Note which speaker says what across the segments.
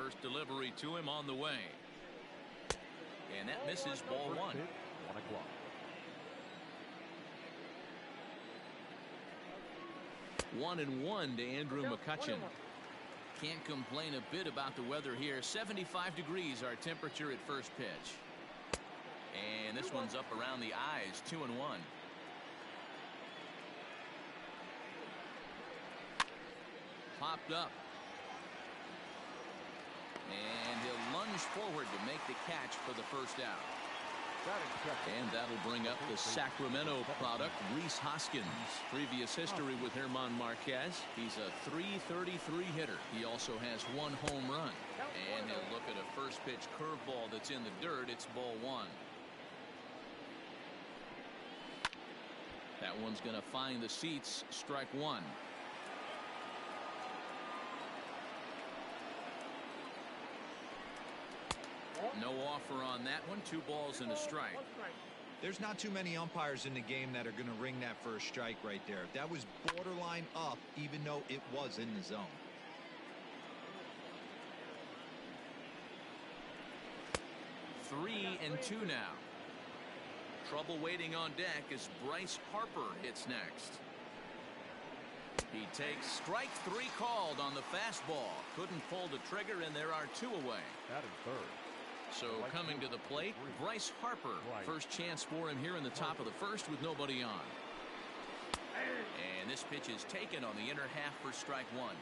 Speaker 1: First delivery to him on the way. And that misses ball one.
Speaker 2: 1 o'clock.
Speaker 1: 1-1 to Andrew McCutcheon. Can't complain a bit about the weather here. 75 degrees our temperature at first pitch. And this one's up around the eyes. 2-1. Popped up. And he'll lunge forward to make the catch for the first out. And that'll bring up the Sacramento product, Rhys Hoskins. Previous history with German Marquez. He's a .333 hitter. He also has 1 home run. And he'll look at a first pitch curveball that's in the dirt. It's ball one. That one's going to find the seats. Strike one. No offer on that one. 2 balls and a strike.
Speaker 3: There's not too many umpires in the game that are going to ring that first strike right there. That was borderline up, even though it was in the zone.
Speaker 1: Three and two now. Trouble waiting on deck as Bryce Harper hits next. He takes strike 3 called on the fastball. Couldn't pull the trigger, and there are 2 away.
Speaker 2: That is third.
Speaker 1: So coming to the plate, Bryce Harper. First chance for him here in the top of the first with nobody on. And this pitch is taken on the inner half for strike one.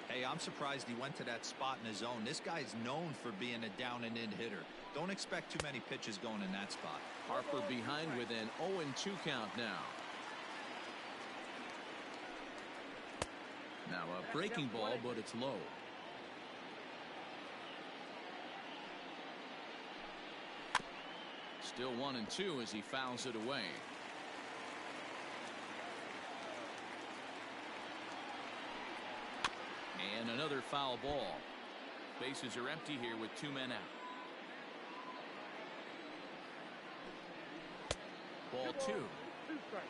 Speaker 3: Hey, I'm surprised he went to that spot in his zone. This guy's known for being a down and in hitter. Don't expect too many pitches going in that spot.
Speaker 1: Harper behind with an 0-2 count now. Now a breaking ball, but it's low. Still 1-2 as he fouls it away. And another foul ball. Bases are empty here with 2 men out. Ball 2.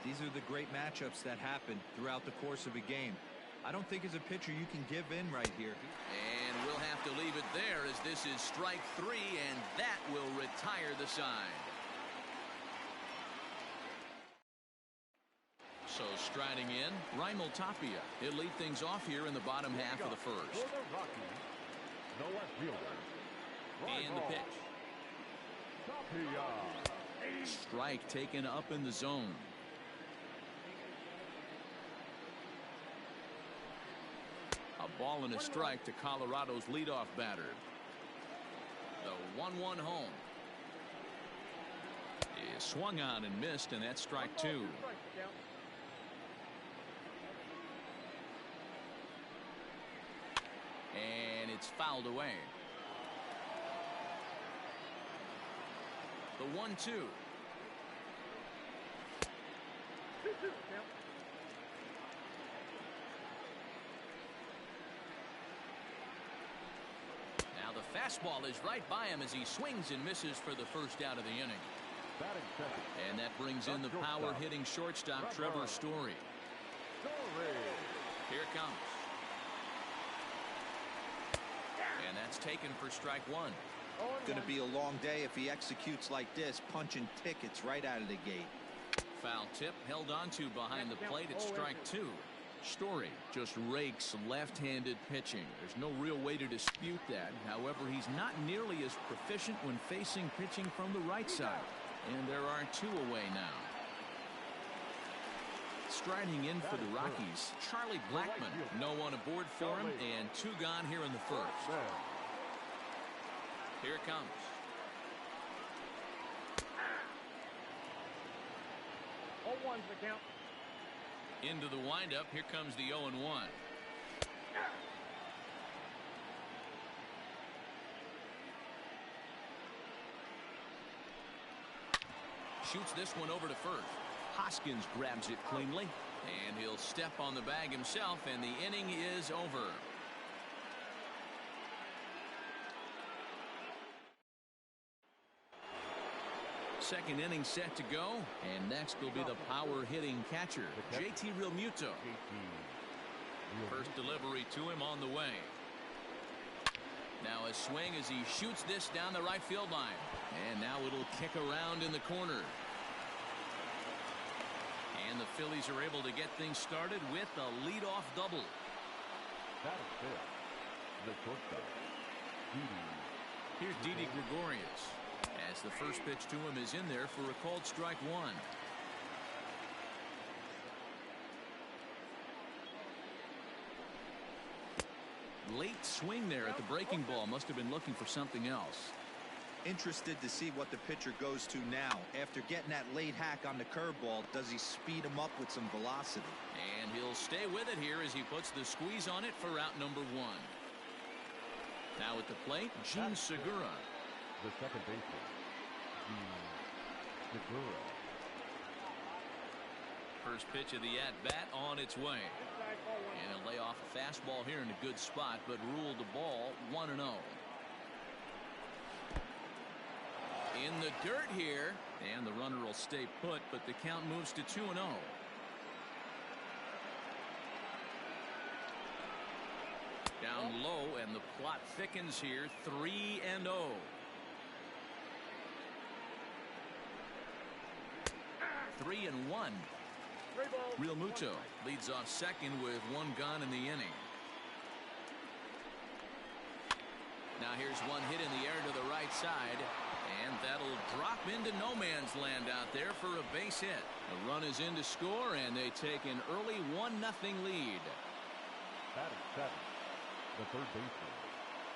Speaker 3: These are the great matchups that happen throughout the course of a game. I don't think as a pitcher you can give in right here.
Speaker 1: And we'll have to leave it there as this is strike 3, and that will retire the side. So striding in, Raimel Tapia. He'll lead things off here in the bottom half of the first.
Speaker 2: The left fielder.
Speaker 1: And the pitch. Strike taken up in the zone. A ball and a strike to Colorado's leadoff batter. The 1-1 home. Is swung on and missed, and that's strike 2. And it's fouled away. The 1-2. Now the fastball is right by him as he swings and misses for the first out of the inning. And that brings in the power hitting shortstop Trevor Story. Here it comes. And that's taken for strike 1.
Speaker 3: Going to be a long day if he executes like this, punching tickets right out of the gate.
Speaker 1: Foul tip held onto behind the plate at strike 2. Story just rakes left-handed pitching. There's no real way to dispute that. However, he's not nearly as proficient when facing pitching from the right side. And there are 2 away now. Striding in for the Rockies, Charlie Blackmon. No one aboard for him, and 2 gone here in the first. Here it comes.
Speaker 4: One's the count.
Speaker 1: Into the windup. Here comes the 0-1. Shoots this one over to first. Hoskins grabs it cleanly, and he'll step on the bag himself, and the inning is over. Second inning set to go, and next will be the power hitting catcher, JT Realmuto. First delivery to him on the way. Now a swing as he shoots this down the right field line. And now it'll kick around in the corner. And the Phillies are able to get things started with a leadoff double.
Speaker 2: That is fifth. The shortstop, Didi.
Speaker 1: Here's Didi Gregorius as the first pitch to him is in there for a called strike one. Late swing there at the breaking ball. Must have been looking for something else.
Speaker 3: Interested to see what the pitcher goes to now. After getting that late hack on the curveball, does he speed him up with some velocity?
Speaker 1: And he'll stay with it here as he puts the squeeze on it for out number one. Now at the plate, Gene Segura.
Speaker 2: The second baseman, Gene Segura.
Speaker 1: First pitch of the at-bat on its way. And he'll lay off a fastball here in a good spot, but ruled the ball 1-0. In the dirt here, and the runner will stay put, but the count moves to 2-0. Down low, and the plot thickens here, 3-0. Three and one. Real Muto leads off second with one gone in the inning. Now here's one hit in the air to the right side, and that'll drop into no man's land out there for a base hit. The run is in to score, and they take an early 1-0 lead.
Speaker 2: That is seventh. The third baseman,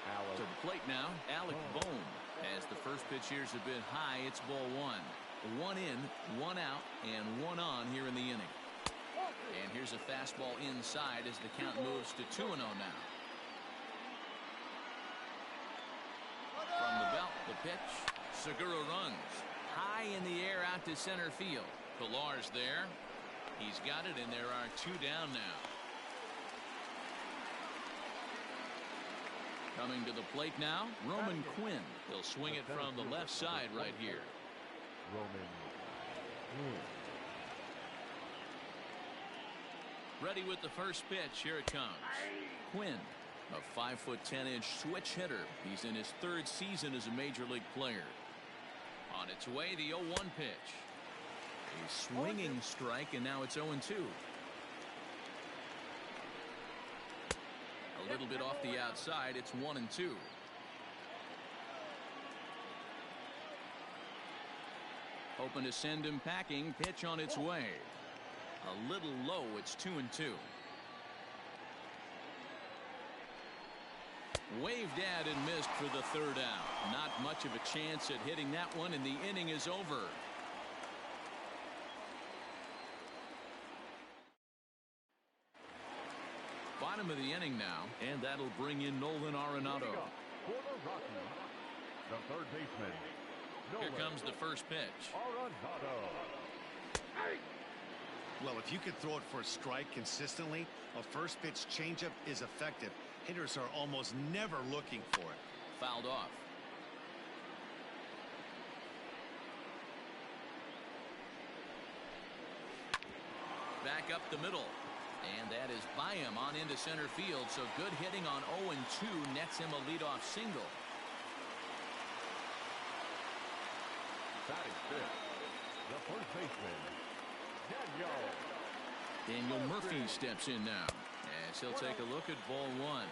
Speaker 2: Alec.
Speaker 1: To the plate now, Alec Bohm. As the first pitch here is a bit high, it's ball one. One in, one out, and one on here in the inning. And here's a fastball inside as the count moves to 2-0 now. From the belt, the pitch. Segura runs high in the air out to center field. Pilar's there. He's got it, and there are two down now. Coming to the plate now, Roman Quinn. He'll swing it from the left side right here.
Speaker 2: Roman Quinn.
Speaker 1: Ready with the first pitch. Here it comes. Quinn, a 5'10" switch hitter. He's in his third season as a major league player. On its way, the 0-1 pitch. A swinging strike, and now it's 0-2. A little bit off the outside. It's 1-2. Hoping to send him packing. Pitch on its way. A little low. It's 2-2. Waved at and missed for the third out. Not much of a chance at hitting that one, and the inning is over. Bottom of the inning now, and that'll bring in Nolan Arenado.
Speaker 2: For the Rockies, the third baseman,
Speaker 1: Here comes the first pitch.
Speaker 2: Arenado.
Speaker 5: Well, if you can throw it for a strike consistently, a first pitch changeup is effective. Hitters are almost never looking for it.
Speaker 1: Fouled off. Back up the middle. And that is by him on into center field. So good hitting on 0-2 nets him a leadoff single.
Speaker 2: Batting fifth, the first baseman,
Speaker 1: Daniel Murphy steps in now as he'll take a look at ball one.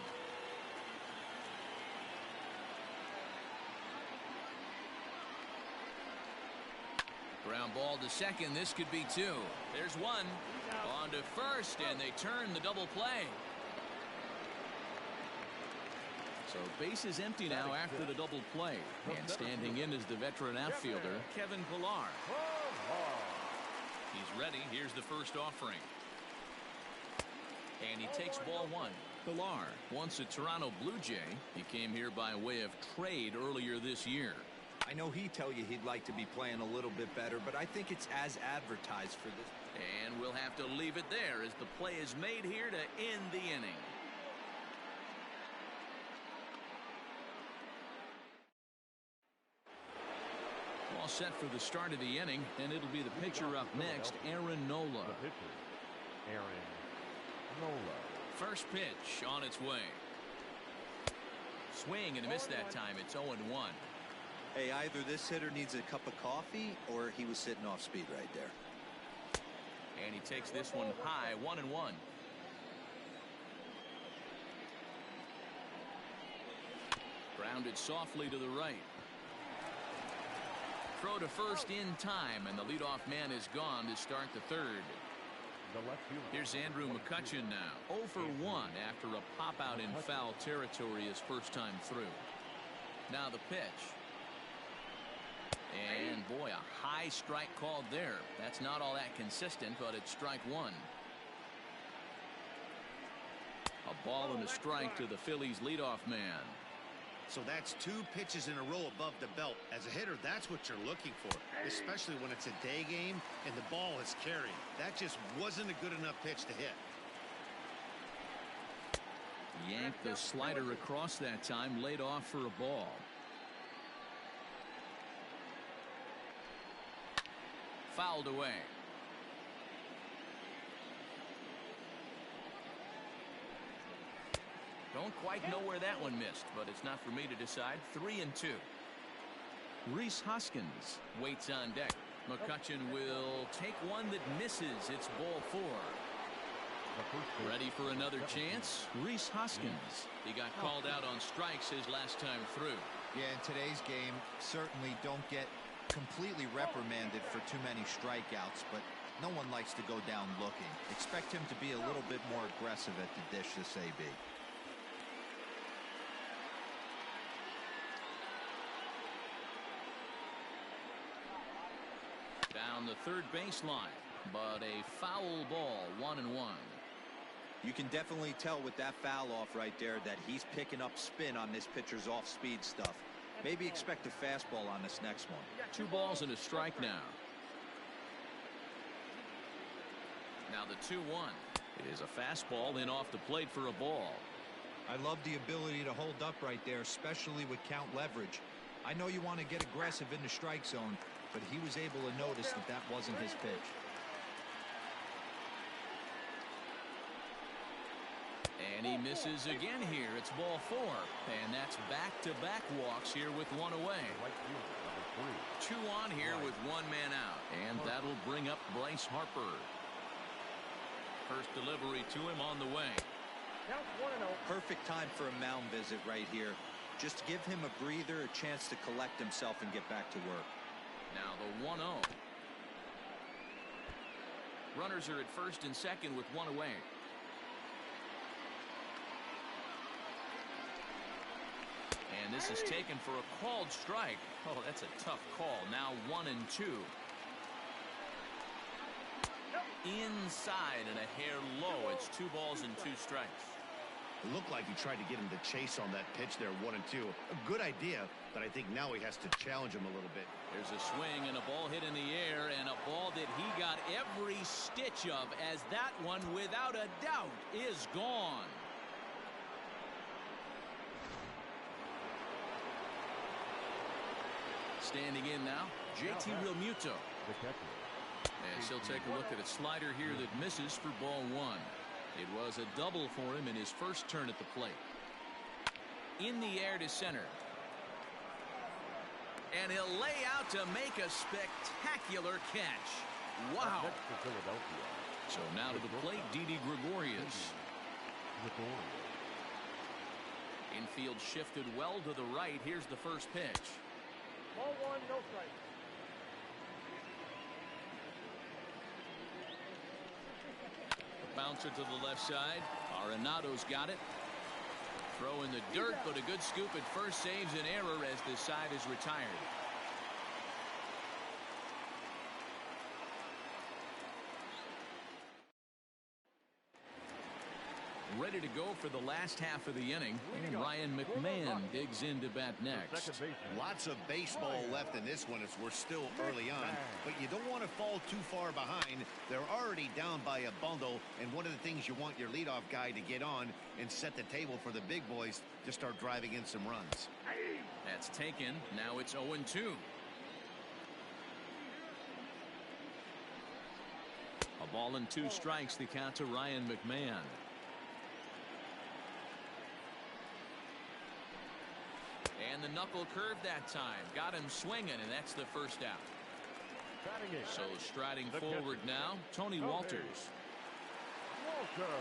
Speaker 1: Ground ball to second. This could be two. There's one. On to first, and they turn the double play. So base is empty now after the double play. And standing in is the veteran outfielder, Kevin Pilar. He's ready. Here's the first offering. And he takes ball one. Pilar, once a Toronto Blue Jay, he came here by way of trade earlier this year.
Speaker 3: I know he'd tell you he'd like to be playing a little bit better, but I think it's as advertised for this.
Speaker 1: And we'll have to leave it there as the play is made here to end the inning. All set for the start of the inning, and it'll be the pitcher up next, Aaron Nola.
Speaker 2: The pitcher, Aaron Nola.
Speaker 1: First pitch on its way. Swing and a miss that time. It's 0-1.
Speaker 3: Hey, either this hitter needs a cup of coffee or he was sitting off speed right there.
Speaker 1: And he takes this one high, 1-1. Grounded softly to the right. Throw to first in time, and the leadoff man is gone to start the third. Here's Andrew McCutchen now. 0 for 1 after a pop out in foul territory his first time through. Now the pitch. And boy, a high strike called there. That's not all that consistent, but it's strike one. A ball and a strike to the Phillies leadoff man.
Speaker 5: So that's 2 pitches in a row above the belt. As a hitter, that's what you're looking for, especially when it's a day game and the ball is carrying. That just wasn't a good enough pitch to hit.
Speaker 1: Yanked the slider across that time, laid off for a ball. Fouled away. Don't quite know where that one missed, but it's not for me to decide. 3-2. Rhys Hoskins waits on deck. McCutchen will take one that misses. It's ball 4. Ready for another chance? Rhys Hoskins. He got called out on strikes his last time through.
Speaker 3: Yeah, in today's game, certainly don't get completely reprimanded for too many strikeouts, but no one likes to go down looking. Expect him to be a little bit more aggressive at the dish this AB.
Speaker 1: Down the third baseline, but a foul ball, 1-1.
Speaker 3: You can definitely tell with that foul off right there that he's picking up spin on this pitcher's off-speed stuff. Maybe expect a fastball on this next one.
Speaker 1: 2 balls and a strike now. Now the 2-1. It is a fastball in off the plate for a ball.
Speaker 3: I love the ability to hold up right there, especially with count leverage. I know you want to get aggressive in the strike zone, but he was able to notice that that wasn't his pitch.
Speaker 1: And he misses again here. It's ball 4. And that's back-to-back walks here with 1 away. 2 on here with 1 man out. And that'll bring up Bryce Harper. First delivery to him on the way.
Speaker 3: Perfect time for a mound visit right here. Just give him a breather, a chance to collect himself and get back to work.
Speaker 1: Now the 1-0. Runners are at first and second with 1 away. And this is taken for a called strike. Oh, that's a tough call. Now 1-2. Inside and a hair low. It's 2 balls and 2 strikes.
Speaker 5: It looked like he tried to get him to chase on that pitch there, 1-2. A good idea, but I think now he has to challenge him a little bit.
Speaker 1: There's a swing and a ball hit in the air, and a ball that he got every stitch of, as that one, without a doubt, is gone. Standing in now, JT Realmuto. And she'll take a look at a slider here that misses for ball 1. It was a double for him in his first turn at the plate. In the air to center. And he'll lay out to make a spectacular catch. Wow. So now to the plate, Didi Gregorius. Infield shifted well to the right. Here's the first pitch.
Speaker 4: Ball 1, no strike.
Speaker 1: Bouncer to the left side. Arenado's got it. Throw in the dirt, but a good scoop at first saves an error as this side is retired. Ready to go for the last half of the inning. And Ryan McMahon digs in to bat next.
Speaker 5: Lots of baseball left in this one as we're still early on, but you don't want to fall too far behind. They're already down by a bundle, and one of the things you want your leadoff guy to get on and set the table for the big boys to start driving in some runs.
Speaker 1: That's taken. Now it's 0-2. A ball and 2 strikes, the count to Ryan McMahon. knuckle curve that time. Got him swinging, and that's the first out.
Speaker 2: Batting in.
Speaker 1: So striding
Speaker 2: The
Speaker 1: forward
Speaker 2: catcher.
Speaker 1: now, Tony Walters.
Speaker 2: Walter.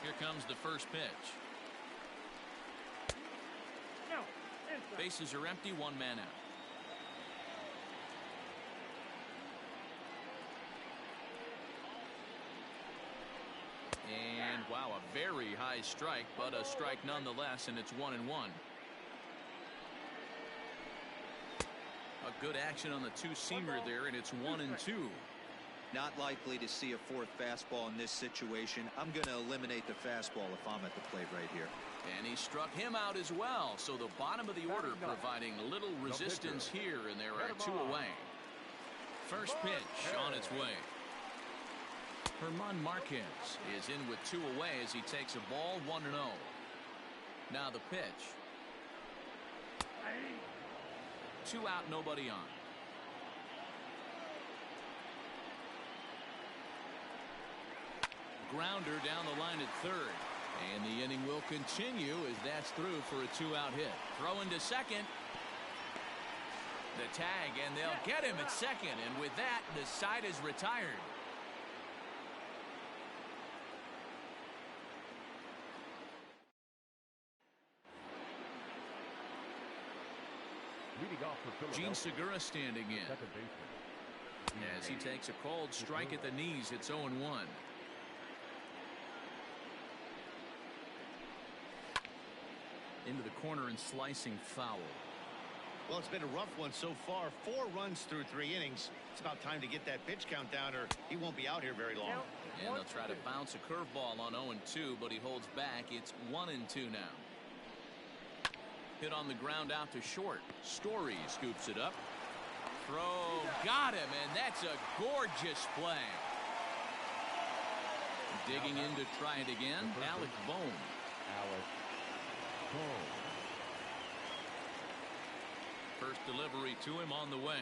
Speaker 1: Here comes the first pitch.
Speaker 4: No. Inside.
Speaker 1: Bases are empty, one man out. And wow, a very high strike, but a strike nonetheless, and it's 1-1. A good action on the two-seamer there, and it's 1-2.
Speaker 3: Not likely to see a fourth fastball in this situation. I'm going to eliminate the fastball if I'm at the plate right here.
Speaker 1: And he struck him out as well. So the bottom of the order providing little resistance here, and there are two away. First pitch on its way. German Marquez is in with two away as he takes a ball 1-0. Now the pitch. 2 out, nobody on. Grounder down the line at third. And the inning will continue as that's through for a 2-out hit. Throw into second. The tag, and they'll get him at second. And with that, the side is retired.
Speaker 2: Leading off for Philadelphia.
Speaker 1: Gene Segura standing in.
Speaker 2: Second baseman.
Speaker 1: As he takes a called strike at the knees, it's 0-1. Into the corner and slicing foul.
Speaker 5: Well, it's been a rough one so far. 4 runs through 3 innings. It's about time to get that pitch count down, or he won't be out here very long.
Speaker 1: And they'll try to bounce a curveball on 0-2, but he holds back. It's 1-2 now. Hit on the ground out to short. Story scoops it up. Throw, got him, and that's a gorgeous play. Digging in to try it again, Alec Bohm.
Speaker 2: Alec Bohm.
Speaker 1: First delivery to him on the way.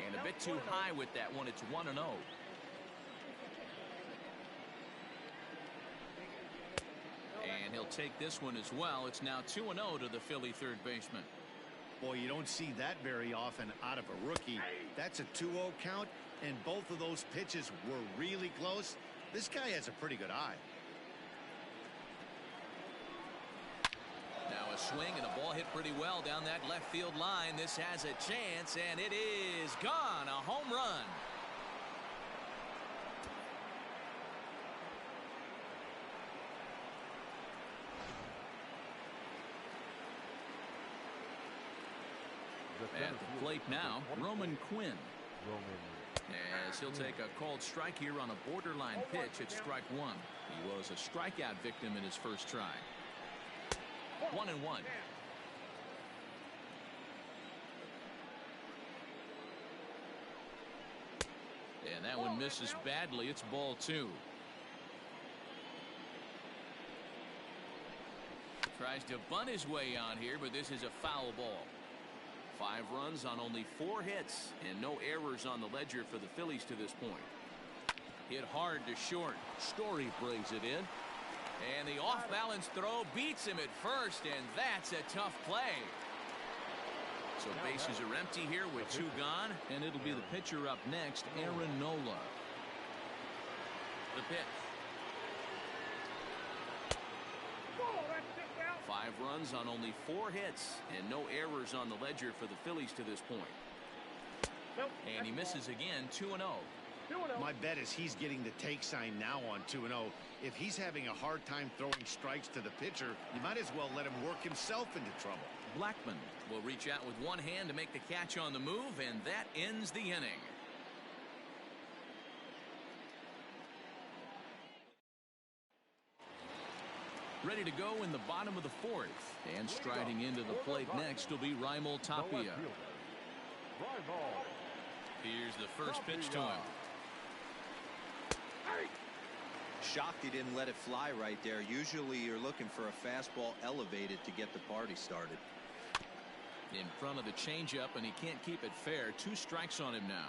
Speaker 1: And a bit too high with that one. It's 1-0. And he'll take this one as well. It's now 2-0 to the Philly third baseman.
Speaker 5: Boy, you don't see that very often out of a rookie. That's a 2-0 count, and both of those pitches were really close. This guy has a pretty good eye.
Speaker 1: Now a swing and a ball hit pretty well down that left field line. This has a chance, and it is gone. A home run. At the plate now, Roman Quinn. As he'll take a called strike here on a borderline pitch at strike one. He was a strikeout victim in his first try. 1-1. And that one misses badly. It's ball 2. Tries to bunt his way on here, but this is a foul ball. 5 runs on only 4 hits and no errors on the ledger for the Phillies to this point. Hit hard to short. Story brings it in. And the off-balance throw beats him at first, and that's a tough play. So bases are empty here with 2 gone, and it'll be the pitcher up next, Aaron Nola. The pitch. 5 runs on only 4 hits and no errors on the ledger for the Phillies to this point. And he misses again, 2-0.
Speaker 5: My bet is he's getting the take sign now on 2-0. If he's having a hard time throwing strikes to the pitcher, you might as well let him work himself into trouble.
Speaker 1: Blackman will reach out with one hand to make the catch on the move, and that ends the inning. Ready to go in the bottom of the 4th. And striding into the plate next will be Raimel Tapia. Here's the first pitch to him.
Speaker 3: Shocked he didn't let it fly right there. Usually you're looking for a fastball elevated to get the party started.
Speaker 1: In front of the changeup, and he can't keep it fair. 2 strikes on him now.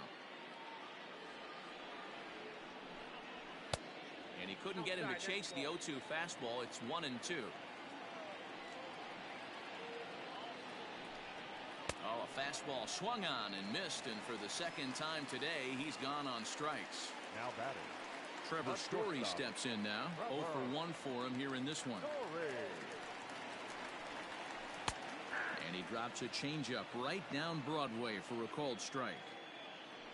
Speaker 1: And he couldn't get him to chase the 0-2 fastball. It's 1-2. Fastball swung on and missed, and for the second time today, he's gone on strikes.
Speaker 2: Now batting.
Speaker 1: Trevor Story steps in now. 0 for 1 for him here in this one. And he drops a changeup right down Broadway for a called strike.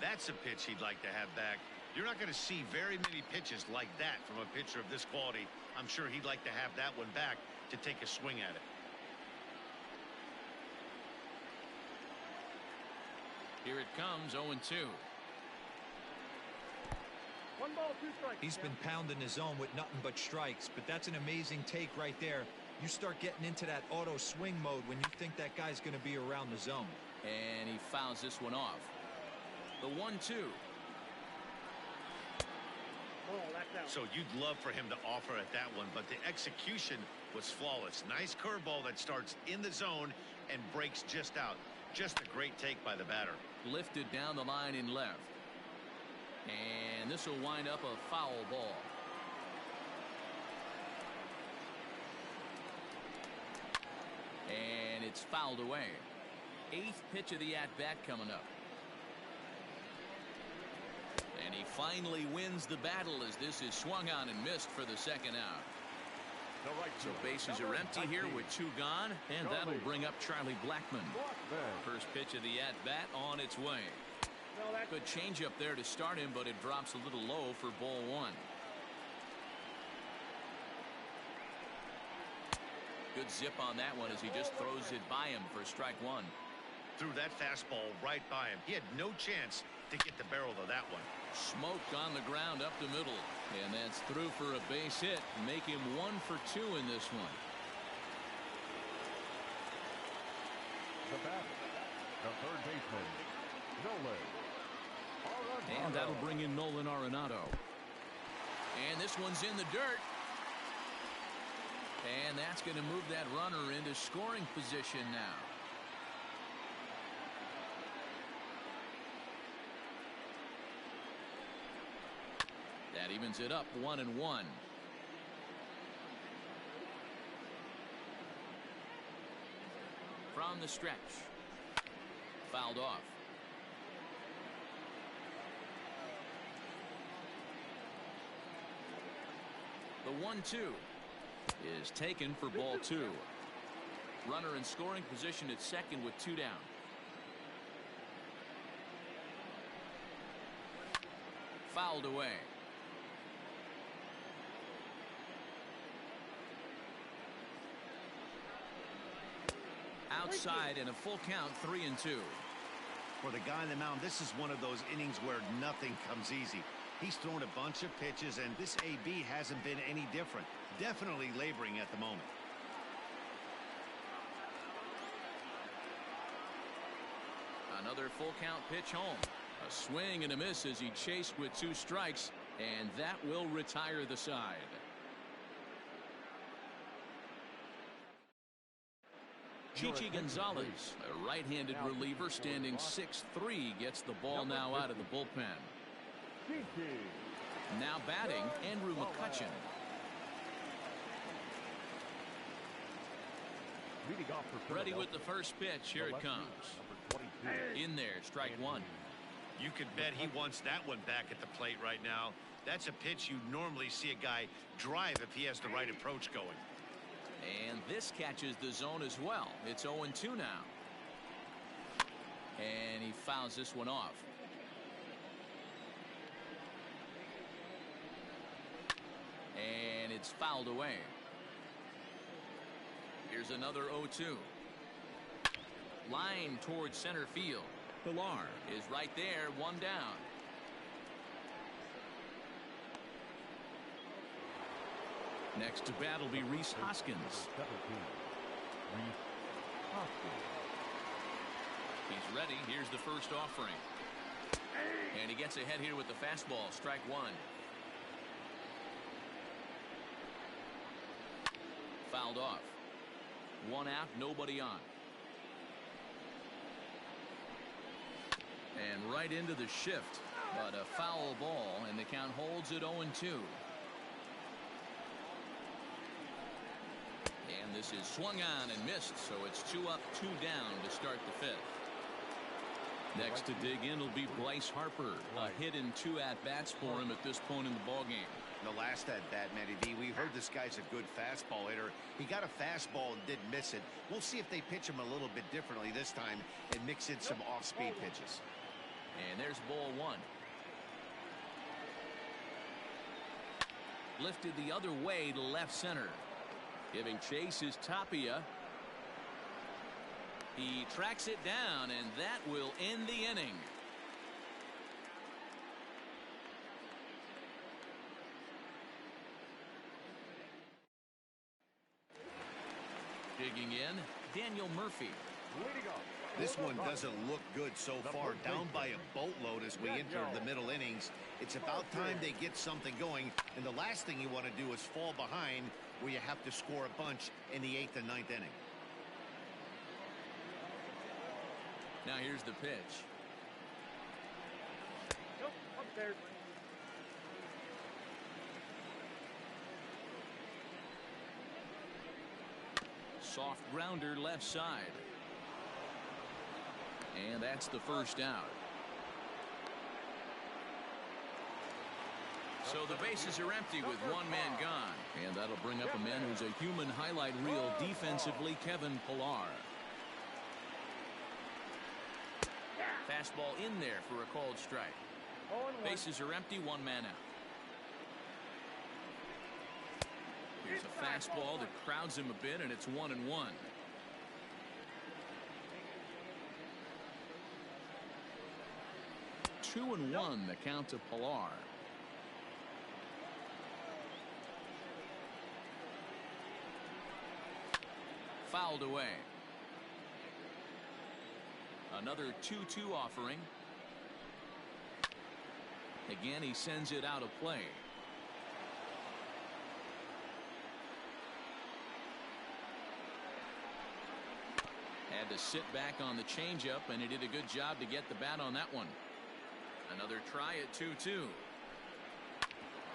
Speaker 5: That's a pitch he'd like to have back. You're not going to see very many pitches like that from a pitcher of this quality. I'm sure he'd like to have that one back to take a swing at it.
Speaker 1: Here it comes, 0-2.
Speaker 4: 1 ball, 2 strikes.
Speaker 3: He's been pounding his zone with nothing but strikes, but that's an amazing take right there. You start getting into that auto swing mode when you think that guy's going to be around the zone.
Speaker 1: And he fouls this one off. The 1-2.
Speaker 4: Oh, that's out.
Speaker 5: So you'd love for him to offer at that one, but the execution was flawless. Nice curveball that starts in the zone and breaks just out. Just a great take by the batter.
Speaker 1: Lifted down the line in left. And this will wind up a foul ball. And it's fouled away. 8th pitch of the at-bat coming up. And he finally wins the battle as this is swung on and missed for the second out. So bases are empty here with 2 gone, and that'll bring up Charlie Blackmon. First pitch of the at-bat on its way. Good changeup there to start him, but it drops a little low for ball 1. Good zip on that one as he just throws it by him for strike 1.
Speaker 5: Threw that fastball right by him. He had no chance to get the barrel of that one.
Speaker 1: Smoked on the ground up the middle, and that's through for a base hit, make him 1 for 2 in this one.
Speaker 2: The batter, the third baseman, Nolan Arenado.
Speaker 1: And that'll bring in Nolan Arenado. And this one's in the dirt. And that's going to move that runner into scoring position now. That evens it up 1-1. From the stretch. Fouled off. The 1-2 is taken for ball 2. Runner in scoring position at second with 2 down. Fouled away. Outside and a full count, 3-2.
Speaker 5: For the guy on the mound, this is one of those innings where nothing comes easy. He's thrown a bunch of pitches, and this AB hasn't been any different. Definitely laboring at the moment.
Speaker 1: Another full count pitch home. A swing and a miss as he chased with 2 strikes, and that will retire the side. Chichi Gonzalez, a right-handed reliever standing 6'3", gets the ball now out of the bullpen. Now batting, Andrew McCutchen. Ready with the first pitch. Here it comes. In there, strike 1.
Speaker 5: You could bet he wants that one back at the plate right now. That's a pitch you normally see a guy drive if he has the right approach going.
Speaker 1: And this catches the zone as well. It's 0-2 now. And he fouls this one off. And it's fouled away. Here's another 0-2. Line towards center field. Pilar is right there, 1 down. Next to bat will be Rhys Hoskins. He's ready. Here's the first offering. And he gets ahead here with the fastball. Strike 1. Fouled off. 1 out, nobody on. And right into the shift. But a foul ball, and the count holds at 0-2. And this is swung on and missed, so it's 2 up, 2 down to start the 5th. Next to dig in will be Bryce Harper. A hit in 2 at-bats for him at this point in the ballgame.
Speaker 5: The last at-bat, Matty V, we heard this guy's a good fastball hitter. He got a fastball and didn't miss it. We'll see if they pitch him a little bit differently this time and mix in some off-speed pitches.
Speaker 1: And there's ball 1. Lifted the other way to left center. Giving chase is Tapia. He tracks it down, and that will end the inning. Digging in, Daniel Murphy.
Speaker 5: This one doesn't look good so far. Down by a boatload as we enter the middle innings. It's about time they get something going, and the last thing you want to do is fall behind where you have to score a bunch in the 8th and 9th inning.
Speaker 1: Now here's the pitch.
Speaker 4: Nope, upstairs.
Speaker 1: Soft grounder left side. And that's the first out. So the bases are empty with one man gone. And that'll bring up a man who's a human highlight reel defensively, Kevin Pillar. Fastball in there for a called strike. Bases are empty, one man out. Here's a fastball that crowds him a bit, and it's 1-1. 2-1 the count to Pillar. Fouled away. Another 2-2 offering. Again, he sends it out of play. Had to sit back on the changeup, and he did a good job to get the bat on that one. Another try at 2-2.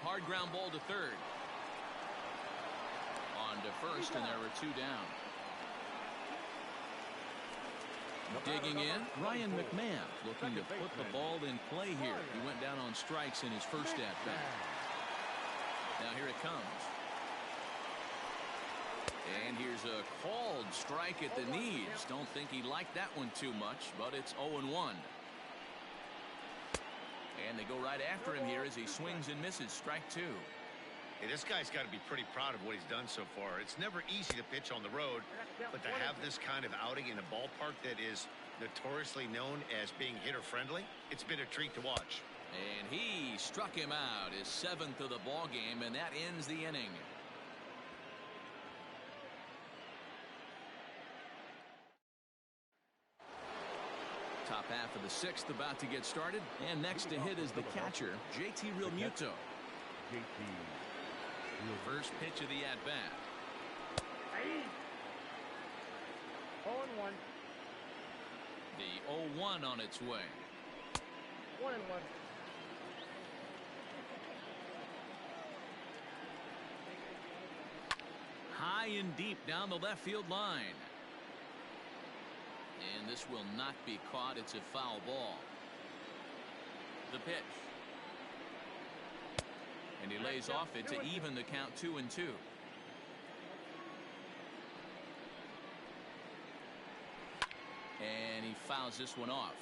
Speaker 1: Hard ground ball to third. On to first, and there were 2 down. Digging in, Ryan McMahon looking to put the ball in play here. He went down on strikes in his first at-bat. Now here it comes. And here's a called strike at the knees. Don't think he liked that one too much, but it's 0-1. And they go right after him here as he swings and misses. Strike 2.
Speaker 5: Hey, this guy's got to be pretty proud of what he's done so far. It's never easy to pitch on the road, but to have this kind of outing in a ballpark that is notoriously known as being hitter-friendly, it's been a treat to watch.
Speaker 1: And he struck him out, his 7th of the ball game, and that ends the inning. Top half of the 6th about to get started, and next to hit is the catcher, JT Realmuto. First pitch of the at-bat.
Speaker 4: 0-1.
Speaker 1: The 0-1 on its way.
Speaker 4: 1-1.
Speaker 1: High and deep down the left field line. And this will not be caught. It's a foul ball. The pitch. And he lays off it to even the count 2-2. And he fouls this one off.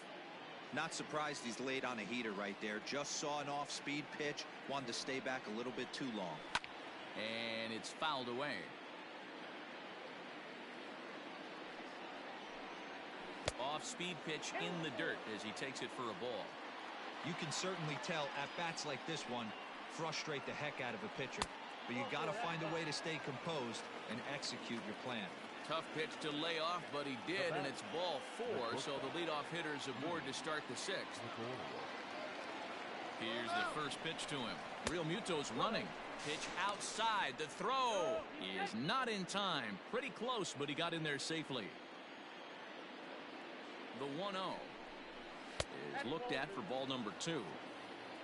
Speaker 3: Not surprised he's laid on a heater right there. Just saw an off-speed pitch. Wanted to stay back a little bit too long.
Speaker 1: And it's fouled away. Off-speed pitch in the dirt as he takes it for a ball.
Speaker 3: You can certainly tell at-bats like this one frustrate the heck out of a pitcher. But you got to find a way to stay composed and execute your plan.
Speaker 1: Tough pitch to lay off, but he did, and it's ball 4, so the leadoff hitter's aboard to start the 6th. Here's the first pitch to him. Realmuto's running. Pitch outside. The throw is not in time. Pretty close, but he got in there safely. The 1-0 is looked at for ball number 2.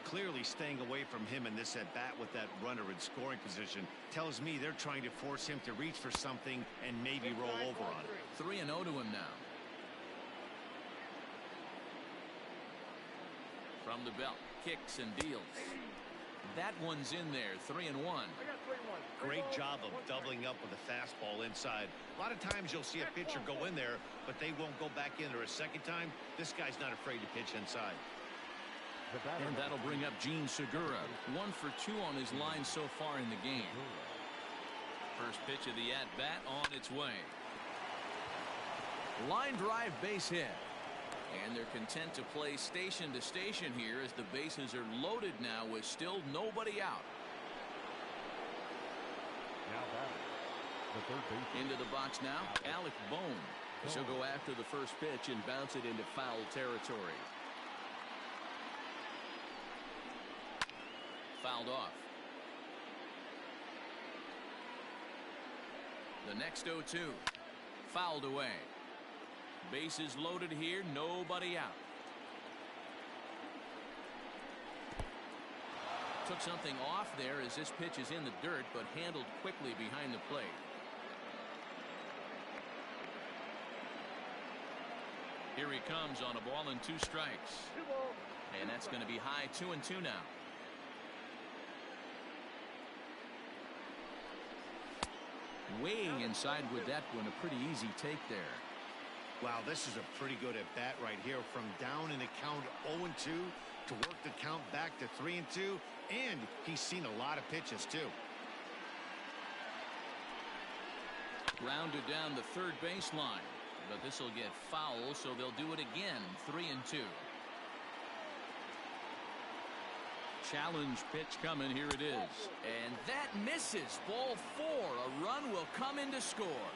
Speaker 5: Clearly staying away from him in this at-bat with that runner in scoring position tells me they're trying to force him to reach for something and maybe roll over on it.
Speaker 1: 3-0 to him now. From the belt, kicks and deals. That one's in there, 3-1.
Speaker 4: I got 3-1.
Speaker 5: Great job of doubling up with a fastball inside. A lot of times you'll see a pitcher go in there, but they won't go back in there a second time. This guy's not afraid to pitch inside.
Speaker 1: And that'll bring up Gene Segura. 1 for 2 on his line so far in the game. First pitch of the at-bat on its way. Line drive base hit. And they're content to play station to station here as the bases are loaded now with still nobody out.
Speaker 2: Now batting, the third baseman.
Speaker 1: Into the box now, Alec Bohm. She'll go after the first pitch and bounce it into foul territory. Fouled off. The next 0-2. Fouled away. Bases loaded here, nobody out. Took something off there as this pitch is in the dirt, but handled quickly behind the plate. Here he comes on a ball and 2 strikes.
Speaker 4: 2 balls.
Speaker 1: And that's going to be high, 2-2 now. Weighing inside with that one, a pretty easy take there.
Speaker 5: Wow, this is a pretty good at bat right here. From down in the count 0-2 to work the count back to 3-2, and he's seen a lot of pitches too.
Speaker 1: Grounded down the third baseline, but this will get foul, so they'll do it again. 3-2. Challenge pitch coming. Here it is, and that misses. Ball 4. A run will come in to score.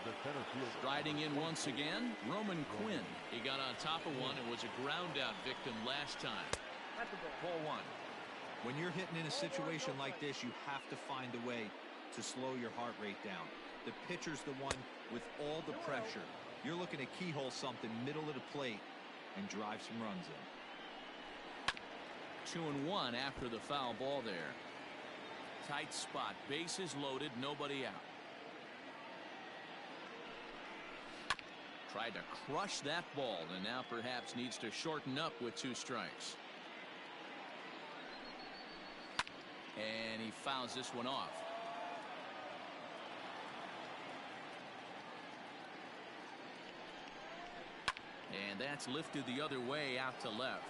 Speaker 2: The center fielder.
Speaker 1: Striding in once again, Roman Quinn. He got on top of one and was a ground out victim last time.
Speaker 4: That's a ball.
Speaker 1: Ball 1.
Speaker 3: When you're hitting in a situation like this, you have to find a way to slow your heart rate down. The pitcher's the one with all the pressure. You're looking to keyhole something middle of the plate and drive some runs in.
Speaker 1: 2-1 after the foul ball there. Tight spot, bases loaded, nobody out. Tried to crush that ball and now perhaps needs to shorten up with 2 strikes. And he fouls this one off. And that's lifted the other way out to left.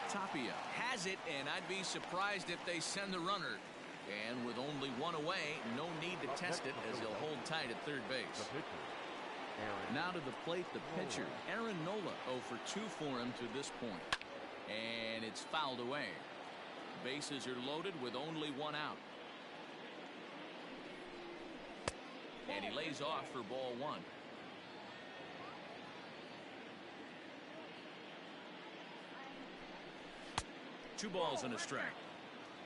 Speaker 1: Tapia has it, and I'd be surprised if they send the runner. And with only 1 away, no need to test it as he'll hold tight at third base.
Speaker 2: The pitcher, Aaron.
Speaker 1: Now to the plate, the pitcher, Aaron Nola. 0 for 2 for him to this point. And it's fouled away. Bases are loaded with only 1 out. And he lays off for ball 1. Two balls and a strike.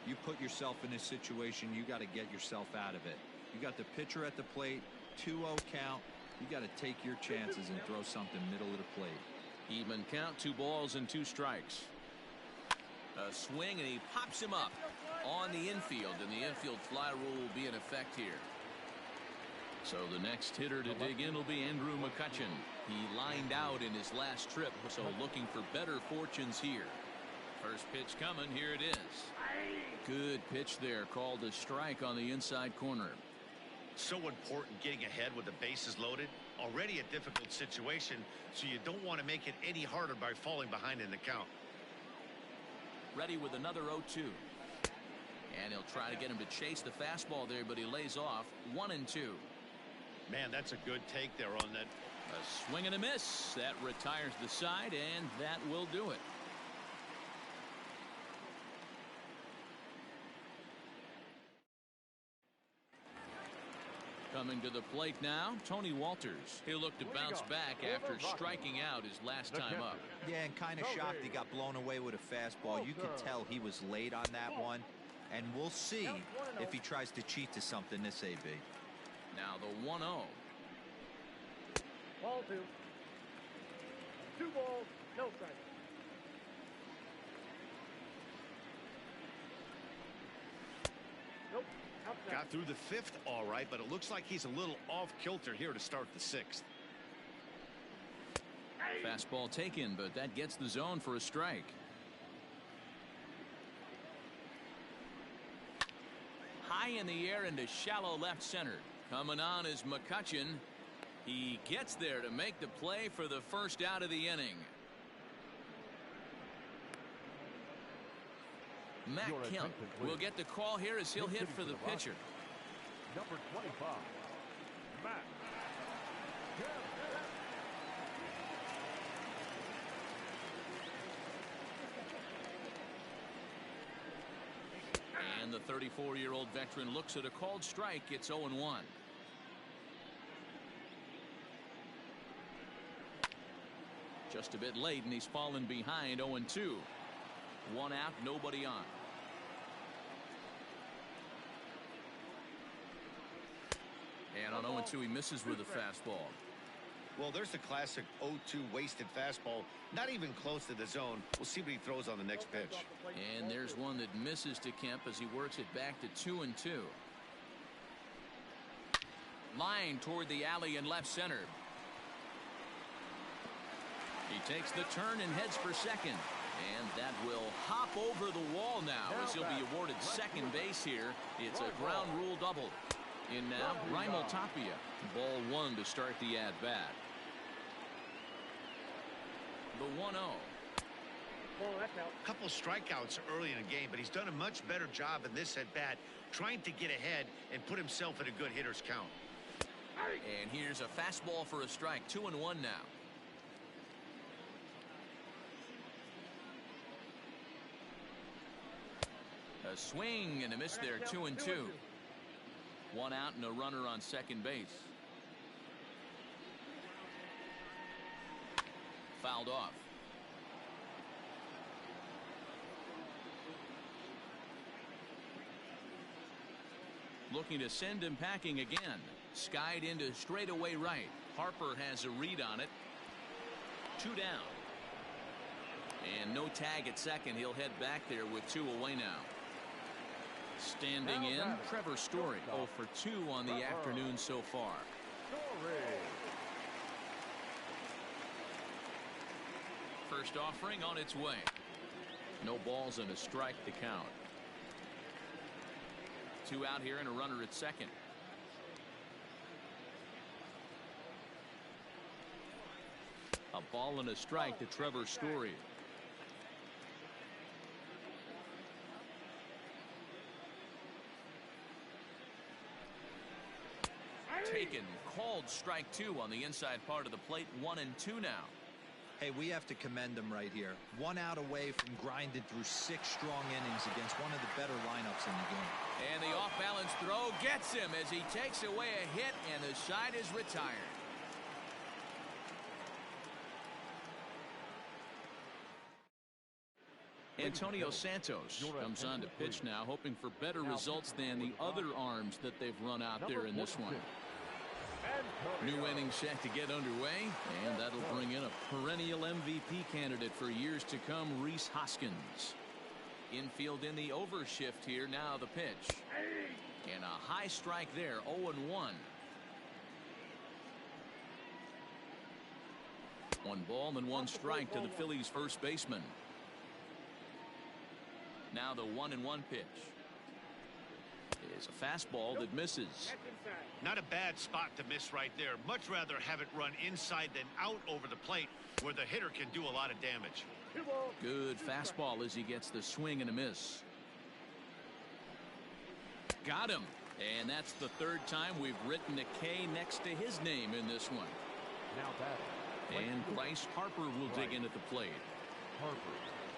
Speaker 3: You put yourself in this situation, you got to get yourself out of it. You got the pitcher at the plate, 2-0 count. You got to take your chances and throw something middle of the plate.
Speaker 1: Even count, 2 balls and 2 strikes. A swing, and he pops him up on the infield, and the infield fly rule will be in effect here. So the next hitter to dig in will be Andrew McCutchen. He lined out in his last trip, so looking for better fortunes here. First pitch coming. Here it is. Good pitch there, called a strike on the inside corner.
Speaker 5: So important getting ahead with the bases loaded. Already a difficult situation, so you don't want to make it any harder by falling behind in the count.
Speaker 1: Ready with another 0-2. And he'll try to get him to chase the fastball there, but he lays off. 1-2.
Speaker 5: Man, that's a good take there on that.
Speaker 1: A swing and a miss. That retires the side, and that will do it. Coming to the plate now, Tony Walters. He'll look to bounce back after striking out his last time up.
Speaker 3: Yeah, and kind of shocked he got blown away with a fastball. You could tell he was late on that one. And we'll see if he tries to cheat to something this AB.
Speaker 1: Now the 1-0.
Speaker 4: Ball 2. 2 balls, no strike. Nope.
Speaker 5: Got through the 5th all right, but it looks like he's a little off kilter here to start the 6th.
Speaker 1: Fastball taken, but that gets the zone for a strike. High in the air into shallow left center. Coming on is McCutchen. He gets there to make the play for the first out of the inning. Matt Kemp will get the call here as he'll hit for the pitcher.
Speaker 2: Number 25, Matt Kemp.
Speaker 1: And the 34-year-old veteran looks at a called strike. It's 0-1. Just a bit late, and he's fallen behind 0-2. One out, nobody on. And on 0-2, he misses with a fastball.
Speaker 5: Well, there's the classic 0-2 wasted fastball. Not even close to the zone. We'll see what he throws on the next pitch.
Speaker 1: And there's one that misses to Kemp as he works it back to 2-2. Line toward the alley in left center. He takes the turn and heads for second. And that will hop over the wall now as he'll be awarded second base here. It's a ground rule double. In now, Raimel Tapia. Ball one to start the at-bat. The 1-0.
Speaker 5: A couple strikeouts early in the game, but he's done a much better job in this at-bat trying to get ahead and put himself in a good hitter's count.
Speaker 1: And here's a fastball for a strike. 2-1 now. A swing and a miss there. 2-2. One out and a runner on second base. Fouled off. Looking to send him packing again. Skied into straightaway right. Harper has a read on it. 2 down. And no tag at second. He'll head back there with 2 away now. Standing in, Trevor Story. 0 for 2 on the afternoon so far. First offering on its way. No balls and a strike to count. 2 out here and a runner at second. A ball and a strike to Trevor Story. Taken, called strike 2 on the inside part of the plate. 1-2 now.
Speaker 3: Hey, we have to commend him right here. 1 out away from grinding through 6 strong innings against one of the better lineups in the game.
Speaker 1: And the off-balance throw gets him as he takes away a hit, and the side is retired. Antonio Santos comes on to pitch now, hoping for better results than the other arms that they've run out there in this one. New inning set to get underway, and that'll bring in a perennial MVP candidate for years to come, Rhys Hoskins. Infield in the overshift here. Now the pitch. And a high strike there. 0-1. 1 ball and 1 strike to the Phillies first baseman. Now the 1-1 pitch. Is a fastball that misses.
Speaker 5: Not a bad spot to miss right there. Much rather have it run inside than out over the plate where the hitter can do a lot of damage.
Speaker 1: Good fastball as he gets the swing and a miss. Got him. And that's the 3rd time we've written a K next to his name in this one.
Speaker 2: Now batting.
Speaker 1: And Bryce Harper will dig in at the plate.
Speaker 2: Harper.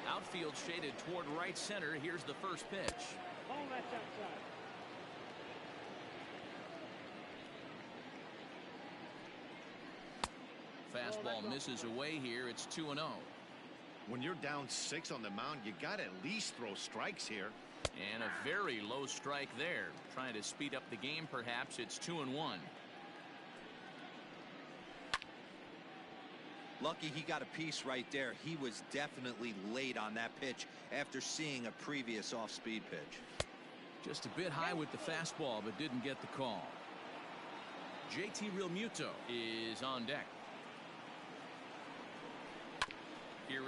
Speaker 1: Outfield shaded toward right center. Here's the first pitch. Fastball misses away here. It's 2-0.
Speaker 5: When you're down 6 on the mound, you got to at least throw strikes here.
Speaker 1: And a very low strike there. Trying to speed up the game, perhaps. It's 2-1.
Speaker 3: Lucky he got a piece right there. He was definitely late on that pitch after seeing a previous off-speed pitch.
Speaker 1: Just a bit high with the fastball, but didn't get the call. JT Realmuto is on deck.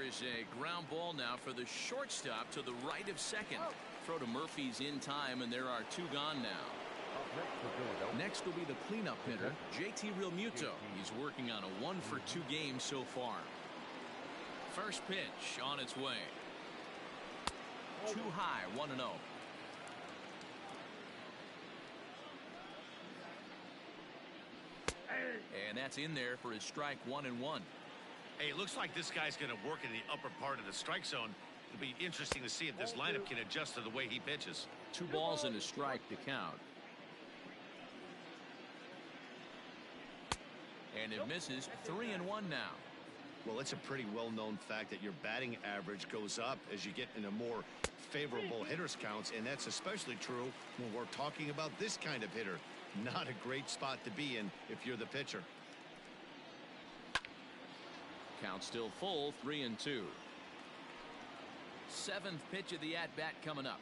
Speaker 1: Here's a ground ball now for the shortstop to the right of second. Throw to Murphy's in time, and there are 2 gone now. Next will be the cleanup hitter, JT Realmuto. He's working on a 1-for-2 game so far. First pitch on its way. Too high, 1-0. And that's in there for his strike 1-1.
Speaker 5: Hey, it looks like this guy's going to work in the upper part of the strike zone. It'll be interesting to see if this lineup can adjust to the way he pitches.
Speaker 1: 2 balls and a strike to count. And it misses. 3-1 now.
Speaker 5: Well, it's a pretty well-known fact that your batting average goes up as you get into more favorable hitters counts, and that's especially true when we're talking about this kind of hitter. Not a great spot to be in if you're the pitcher.
Speaker 1: Count still full, 3-2. 7th pitch of the at-bat coming up.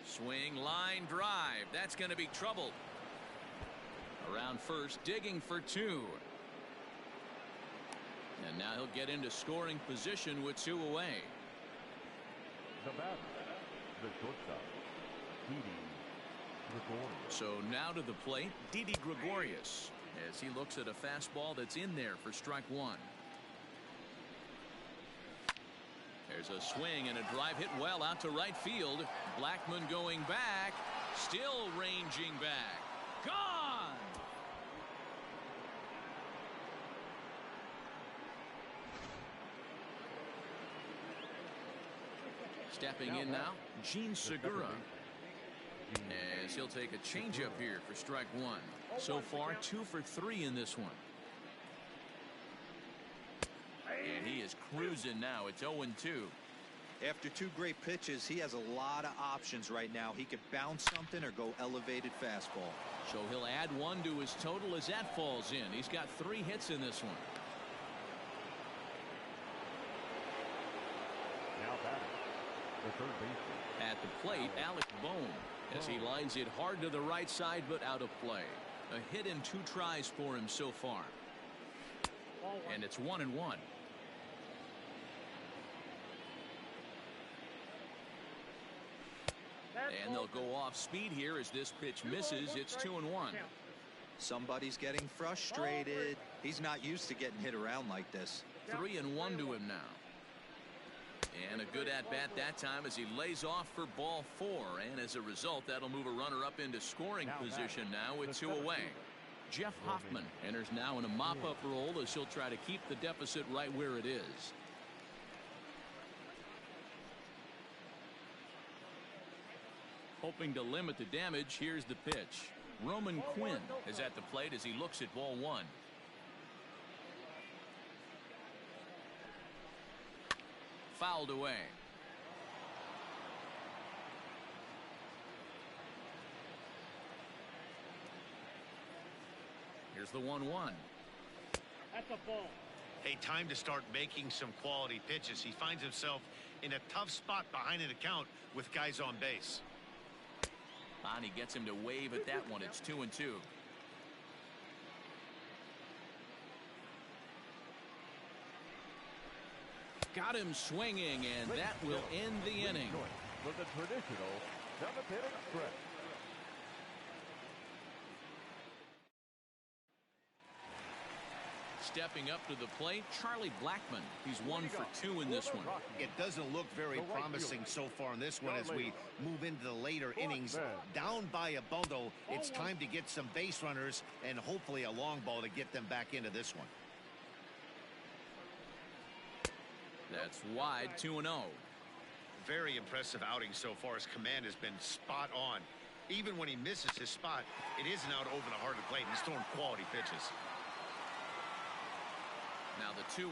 Speaker 1: Swing, line drive. That's going to be trouble. Around first, digging for 2. And now he'll get into scoring position with 2 away.
Speaker 2: The batter, the shortstop, Didi Gregorius.
Speaker 1: So now to the plate, Didi Gregorius, as he looks at a fastball that's in there for strike 1. There's a swing and a drive hit well out to right field. Blackmon going back, still ranging back. Gone! Stepping in now, Gene Segura, as he'll take a changeup here for strike 1. So far 2 for 3 in this one. And he is cruising now. It's 0-2.
Speaker 3: After 2 great pitches, he has a lot of options right now. He could bounce something or go elevated fastball.
Speaker 1: So he'll add 1 to his total as that falls in. He's got 3 hits in this one.
Speaker 2: Now batting, the third baseman.
Speaker 1: At the plate, Alec Bohm, as he lines it hard to the right side, but out of play. A hit in 2 tries for him so far. And it's 1-1. And they'll go off speed here as this pitch misses. It's 2-1.
Speaker 3: Somebody's getting frustrated. He's not used to getting hit around like this.
Speaker 1: 3-1 to him now. And a good at-bat that time as he lays off for ball 4. And as a result, that'll move a runner up into scoring position now with 2 away. Jeff Hoffman enters now in a mop-up role as he'll try to keep the deficit right where it is. Hoping to limit the damage, here's the pitch. Roman Quinn is at the plate as he looks at ball 1. Fouled away. Here's the 1-1.
Speaker 4: That's a ball.
Speaker 5: Hey, time to start making some quality pitches. He finds himself in a tough spot behind an account with guys on base.
Speaker 1: Bonnie gets him to wave at that one. It's 2-2. Got him swinging, and that will end the inning.
Speaker 2: For the traditional 7th-inning stretch.
Speaker 1: Stepping up to the plate, Charlie Blackmon. He's 1 for 2 in this one.
Speaker 5: It doesn't look very promising so far in this one as we move into the later innings. Down by a bundle, it's time to get some base runners and hopefully a long ball to get them back into this one.
Speaker 1: That's wide, 2-0.
Speaker 5: Very impressive outing so far. His command has been spot on. Even when he misses his spot, it isn't out over the heart of the plate. He's throwing quality pitches. Now the 2-1.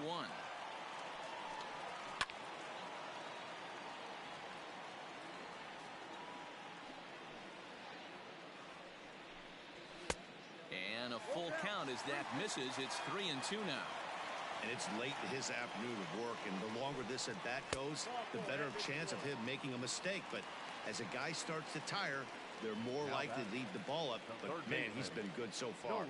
Speaker 1: And a full count as that misses. It's 3-2 now.
Speaker 5: And it's late in his afternoon of work, and the longer this at bat goes, the better chance of him making a mistake. But as a guy starts to tire, they're more likely to leave the ball up. But man, he's been good so far.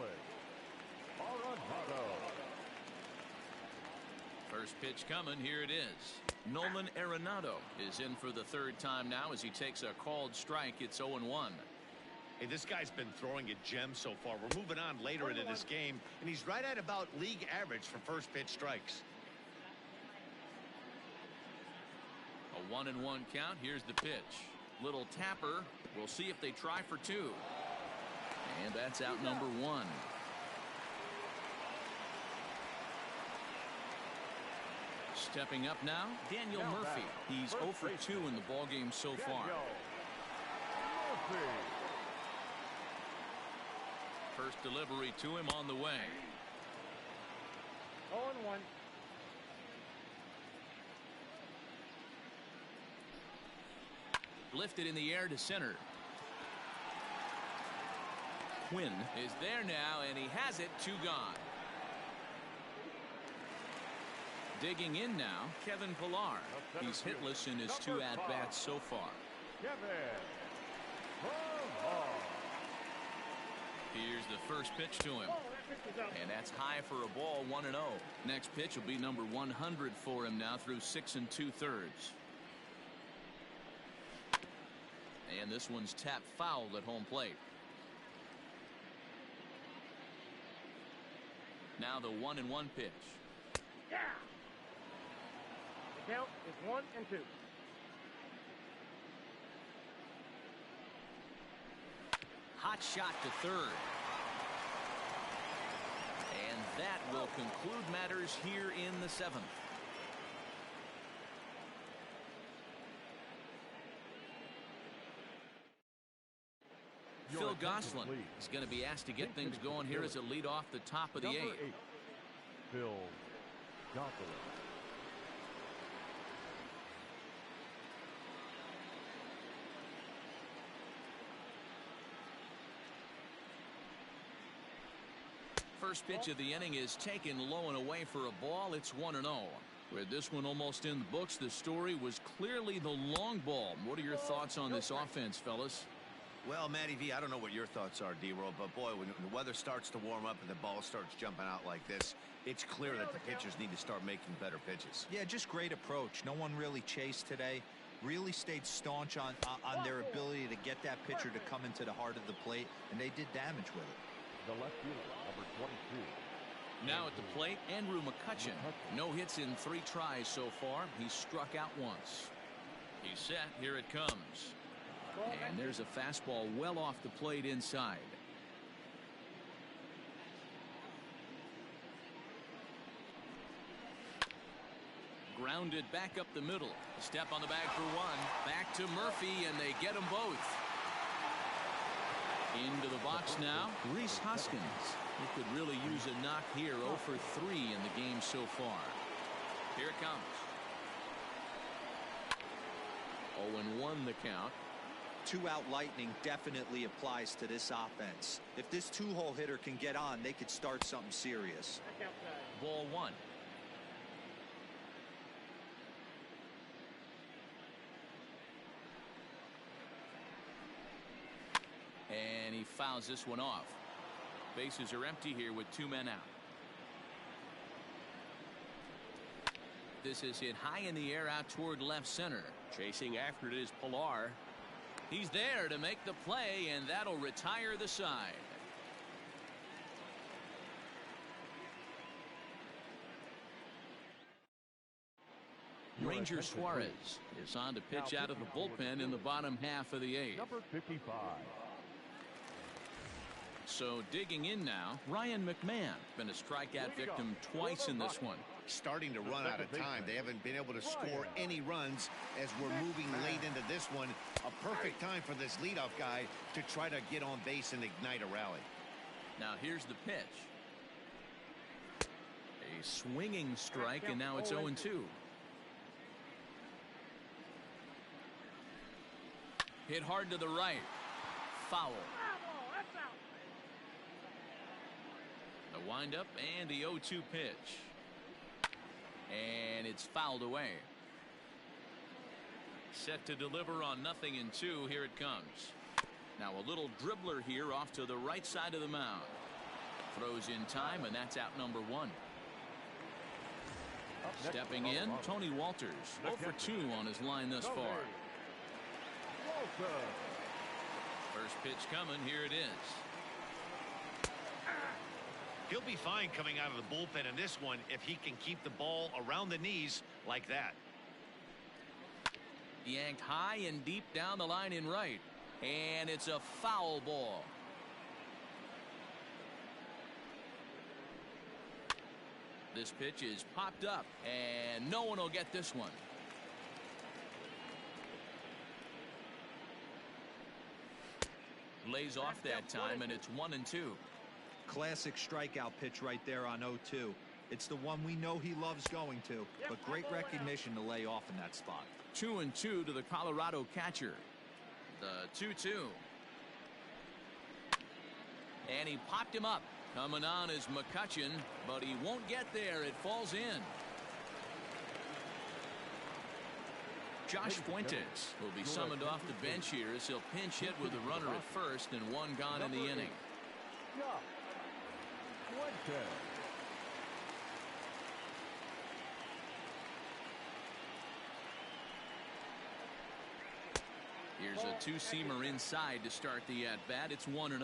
Speaker 1: First pitch coming. Here it is. Nolan Arenado is in for the third time now as he takes a called strike. It's 0-1.
Speaker 5: Hey, this guy's been throwing a gem so far. We're moving on later into this game, and he's right at about league average for first pitch strikes.
Speaker 1: A 1-1 count. Here's the pitch. Little tapper. We'll see if they try for two. And that's out number one. Stepping up now, Daniel Murphy. He's 0 for 2 in the ballgame so far. First delivery to him on the way.
Speaker 4: 0-1.
Speaker 1: Lifted in the air to center. Quinn is there now, and he has it. 2 gone. Digging in now, Kevin Pillar. He's hitless in his 2 at-bats so far. Here's the first pitch to him. And that's high for a ball, 1-0. Next pitch will be number 100 for him now through 6 2/3. And this one's tapped foul at home plate. Now the 1-1 pitch.
Speaker 4: Yeah. The count is 1-2.
Speaker 1: Hot shot to third. And that will conclude matters here in the 7th. Phil Gosselin is going to be asked to get things going here as a lead off the top of the 8th.
Speaker 2: Phil Gosselin.
Speaker 1: First pitch of the inning is taken low and away for a ball. It's 1-0. With this one almost in the books, the story was clearly the long ball. What are your thoughts on this offense, fellas?
Speaker 5: Well, Matty V, I don't know what your thoughts are, D-Roll, but boy, when the weather starts to warm up and the ball starts jumping out like this, it's clear that the pitchers need to start making better pitches.
Speaker 3: Yeah, just great approach. No one really chased today. Really stayed staunch on their ability to get that pitcher to come into the heart of the plate, and they did damage with it.
Speaker 2: The left fielder, number 22.
Speaker 1: Now at the plate, Andrew McCutchen. No hits in 3 tries so far. He's struck out once. He's set. Here it comes. And there's a fastball well off the plate inside. Grounded back up the middle. Step on the bag for 1. Back to Murphy, and they get them both. Into the box now, Rhys Hoskins. He could really use a knock here. 0 for 3 in the game so far. Here it comes. 0-1 the count.
Speaker 3: 2-out lightning definitely applies to this offense. If this 2-hole hitter can get on, they could start something serious.
Speaker 1: Ball 1. And he fouls this one off. Bases are empty here with 2 men out. This is hit high in the air out toward left center. Chasing after it is Pillar. He's there to make the play, and that'll retire the side. Ranger Suarez is on to pitch out of the bullpen in the bottom half of the 8th.
Speaker 2: Number 55.
Speaker 1: So digging in now, Ryan McMahon. Been a strikeout victim twice in this one.
Speaker 5: Starting to run out of time. They haven't been able to score any runs as we're moving late into this one. A perfect time for this leadoff guy to try to get on base and ignite a rally.
Speaker 1: Now here's the pitch. A swinging strike, and now it's 0-2. Hit hard to the right. Foul. The windup and the 0-2 pitch. And it's fouled away. Set to deliver on 0-2. Here it comes. Now a little dribbler here off to the right side of the mound. Throws in time, and that's out number 1. Stepping in, Tony Walters. 0 for 2 on his line thus far. First pitch coming. Here it is.
Speaker 5: He'll be fine coming out of the bullpen in this one if he can keep the ball around the knees like that.
Speaker 1: Yanked high and deep down the line in right. And it's a foul ball. This pitch is popped up, and no one will get this one. Lays off that time, and it's 1-2.
Speaker 3: Classic strikeout pitch right there on 0-2. It's the one we know he loves going to, but great recognition to lay off in that spot.
Speaker 1: 2-2 to the Colorado catcher. The 2-2. And he popped him up. Coming on is McCutchen, but he won't get there. It falls in. Josh Fuentes will be summoned off the bench here as he'll pinch hit with a runner at first and one gone in the inning. Here's a two-seamer inside to start the at-bat. It's 1-0.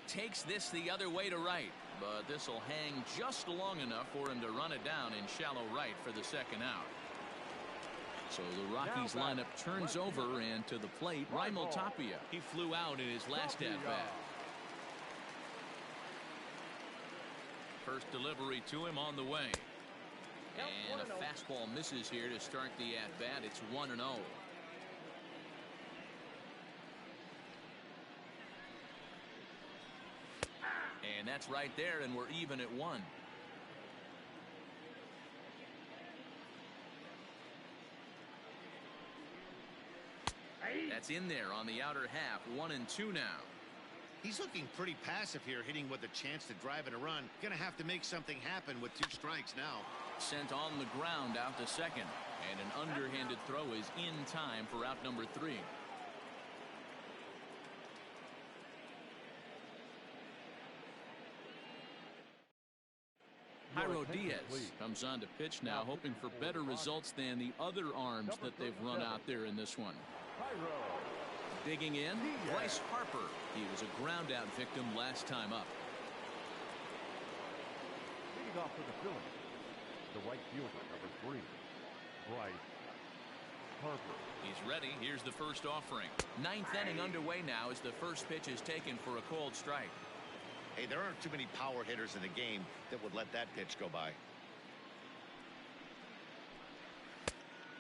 Speaker 1: Takes this the other way to right, but this will hang just long enough for him to run it down in shallow right for the second out. So the Rockies lineup turns over, and to the plate, Raimel Tapia. He flew out in his last at-bat. First delivery to him on the way. And a fastball misses here to start the at-bat. It's 1-0. And that's right there, and we're even at 1. That's in there on the outer half. 1-2 now.
Speaker 5: He's looking pretty passive here, hitting with a chance to drive in a run. Gonna have to make something happen with 2 strikes now.
Speaker 1: Sent on the ground out to second, and an underhanded throw is in time for out number 3. Jairo Diaz comes on to pitch now, hoping for better results than the other arms that they've run out there in this one. Digging in, Bryce Harper. He was a ground-out victim last time up.
Speaker 2: Leading off for the Phillies, the right fielder, number 3, Bryce Harper.
Speaker 1: He's ready. Here's the first offering. 9th inning underway now as the first pitch is taken for a called strike.
Speaker 5: Hey, there aren't too many power hitters in the game that would let that pitch go by.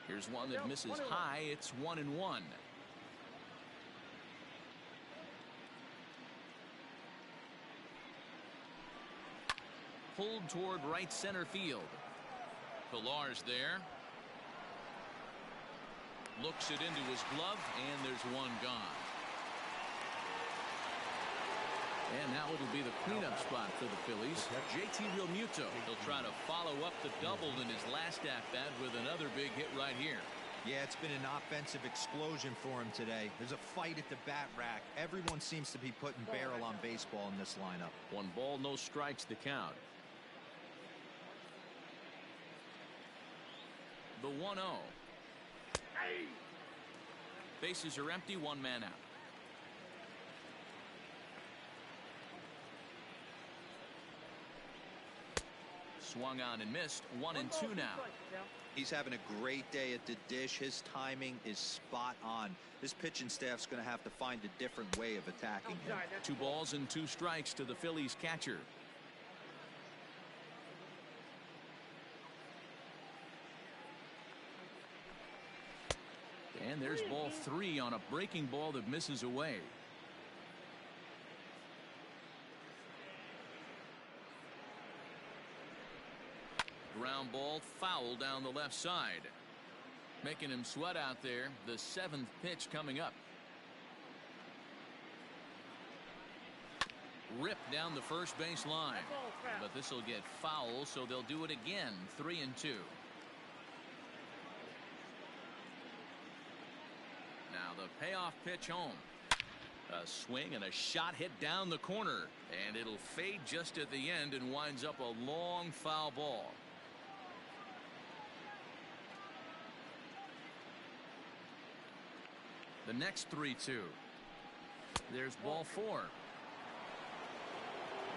Speaker 1: Here's one that misses high. It's 1-1. Pulled toward right center field. Pillar's there. Looks it into his glove, and there's one gone. And now it'll be the cleanup spot for the Phillies. JT Realmuto. He'll try to follow up the double in his last at-bat with another big hit right here.
Speaker 3: Yeah, it's been an offensive explosion for him today. There's a fight at the bat rack. Everyone seems to be putting barrel on baseball in this lineup.
Speaker 1: 1 ball, no strikes to count. The 1-0. Bases are empty, 1 man out. Swung on and missed. 1-2 now.
Speaker 3: He's having a great day at the dish. His timing is spot on. This pitching staff's going to have to find a different way of attacking him.
Speaker 1: 2 balls and 2 strikes to the Phillies catcher. And there's ball 3 on a breaking ball that misses away. Ground ball foul down the left side. Making him sweat out there. The 7th pitch coming up. Ripped down the first base line. But this will get foul, so they'll do it again. 3-2. Now the payoff pitch home. A swing and a shot hit down the corner, and it'll fade just at the end and winds up a long foul ball. The next 3-2. There's ball 4.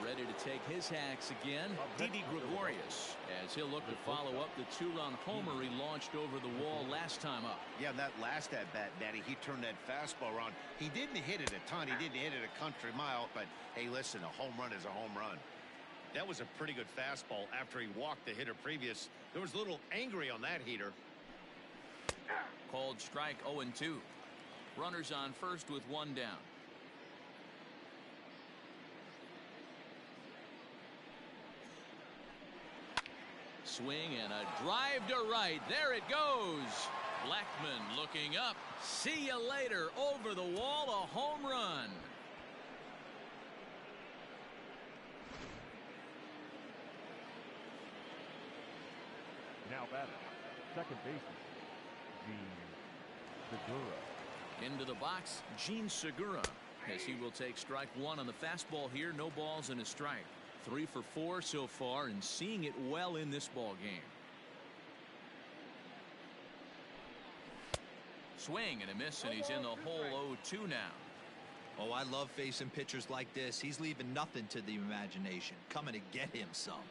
Speaker 1: Ready to take his hacks again, Didi Gregorius, as he'll look to follow up the 2-run homer he launched over the wall last time up.
Speaker 5: Yeah, that last at-bat, Daddy, he turned that fastball around. He didn't hit it a ton. He didn't hit it a country mile, but hey, listen, a home run is a home run. That was a pretty good fastball after he walked the hitter previous. There was a little angry on that heater.
Speaker 1: Called strike 0-2. Runners on first with 1 down. Swing and a drive to right. There it goes. Blackman looking up. See you later. Over the wall, a home run.
Speaker 2: Now batting, second baseman, Gene Segura.
Speaker 1: Into the box, Gene Segura, as he will take strike 1 on the fastball here. No balls and a strike. 3 for 4 so far, and seeing it well in this ball game. Swing and a miss, and he's in the hole. 0-2 now.
Speaker 3: Oh, I love facing pitchers like this. He's leaving nothing to the imagination. Coming to get him some.